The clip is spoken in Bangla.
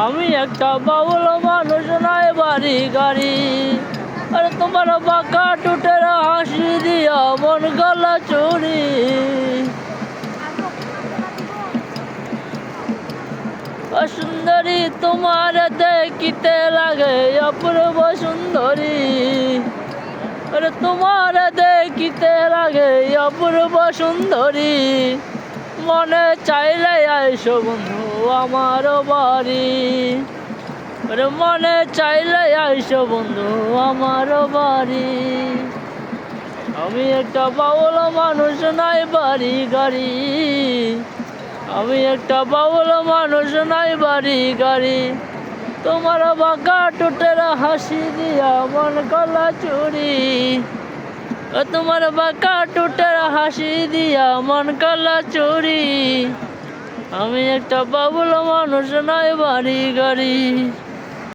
আমি একটা বাউল মানুষ নাই বাড়ি গাড়ি। আরে তোমার বাঁকা টুটের হাসি দিয়া মন গলা চুরি। সুন্দরী তোমার দেখিতে লাগে অপূর্ব সুন্দরী। আরে তোমার দেখিতে লাগে অপূর্ব সুন্দরী। মনে চাইলে আইসো বন্ধু আমার বাড়ি। আরে মনে চাইলে আইসো বন্ধু আমার বাড়ি। আমি একটা বাউল মানুষ নাই বাড়ি গাড়ি। আমি একটা বাউল মানুষ নাই বাড়ি গাড়ি। তোমার বাঁকা টুটের হাসি দিয়া মন গলা চুরি। তোমার বাঁকা টুটের হাসি দিয়া মন গলা চুরি। আমি একটা বাউল মানুষ নাই বাড়ি গাড়ি।